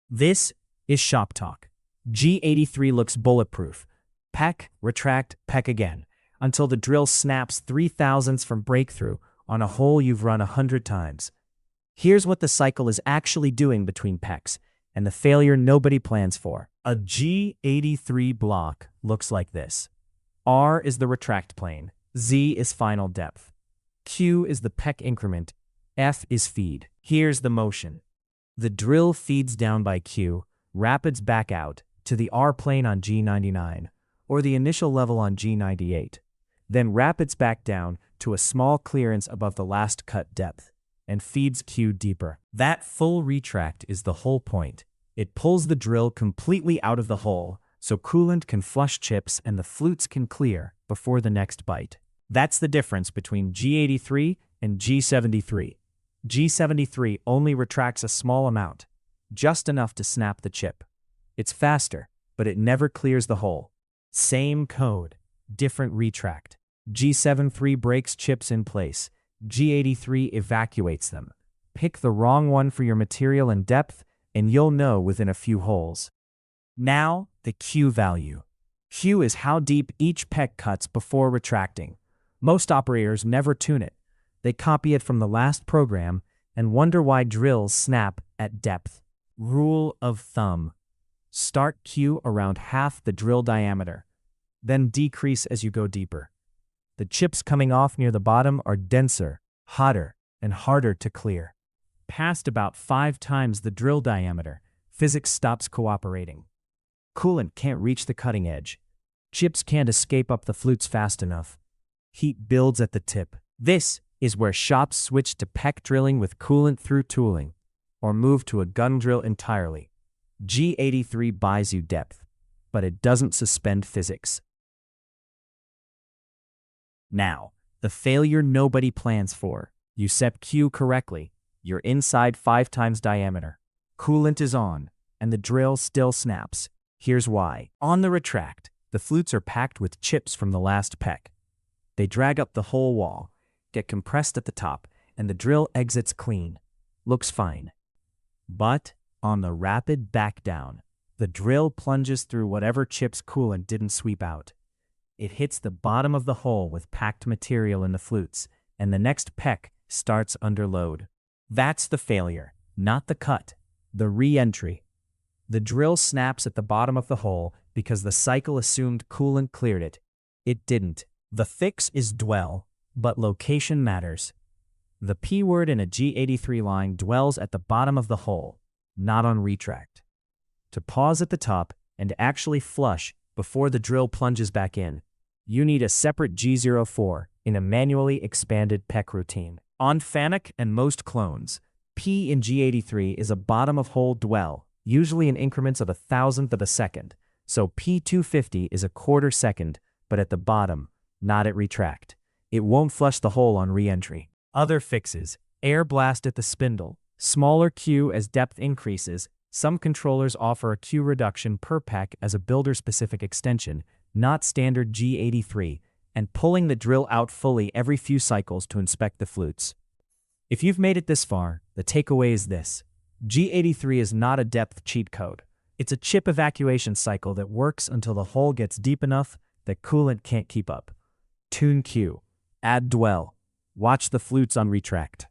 This is Shop Talk. G83 looks bulletproof. Peck, retract, peck again, until the drill snaps 3 thousandths from breakthrough on a hole you've run 100 times. Here's what the cycle is actually doing between pecks, and the failure nobody plans for. A G83 block looks like this. R is the retract plane, Z is final depth, Q is the peck increment, F is feed. Here's the motion. The drill feeds down by Q, rapids back out to the R plane on G99, or the initial level on G98, then rapids back down to a small clearance above the last cut depth, and feeds Q deeper. That full retract is the whole point. It pulls the drill completely out of the hole, so coolant can flush chips and the flutes can clear before the next bite. That's the difference between G83 and G73. G73 only retracts a small amount, just enough to snap the chip. It's faster, but it never clears the hole. Same code, different retract. G73 breaks chips in place. G83 evacuates them. Pick the wrong one for your material and depth, and you'll know within a few holes. Now, the Q value. Q is how deep each peck cuts before retracting. Most operators never tune it. They copy it from the last program and wonder why drills snap at depth. Rule of thumb. Start Q around half the drill diameter, then decrease as you go deeper. The chips coming off near the bottom are denser, hotter, and harder to clear. Past about 5 times the drill diameter, physics stops cooperating. Coolant can't reach the cutting edge. Chips can't escape up the flutes fast enough. Heat builds at the tip. This is where shops switch to peck drilling with coolant through tooling, or move to a gun drill entirely. G83 buys you depth, but it doesn't suspend physics. Now, the failure nobody plans for. You set Q correctly, you're inside 5 times diameter. Coolant is on, and the drill still snaps. Here's why. On the retract, the flutes are packed with chips from the last peck. They drag up the whole wall, get compressed at the top, and the drill exits clean. Looks fine. But on the rapid back down, the drill plunges through whatever chips coolant didn't sweep out. It hits the bottom of the hole with packed material in the flutes, and the next peck starts under load. That's the failure, not the cut, the re-entry. The drill snaps at the bottom of the hole because the cycle assumed coolant cleared it. It didn't. The fix is dwell, but location matters. The P word in a G83 line dwells at the bottom of the hole, not on retract. To pause at the top and actually flush before the drill plunges back in, you need a separate G04 in a manually expanded peck routine. On FANUC and most clones, P in G83 is a bottom of hole dwell, usually in increments of 1/1000th of a second, so P250 is a 1/4 second, but at the bottom, not at retract. It won't flush the hole on re-entry. Other fixes: air blast at the spindle, smaller Q as depth increases. Some controllers offer a Q reduction per peck as a builder-specific extension, not standard G83, and pulling the drill out fully every few cycles to inspect the flutes. If you've made it this far, the takeaway is this. G83 is not a depth cheat code. It's a chip evacuation cycle that works until the hole gets deep enough that coolant can't keep up. Tune Q. Add dwell. Watch the flutes on retract.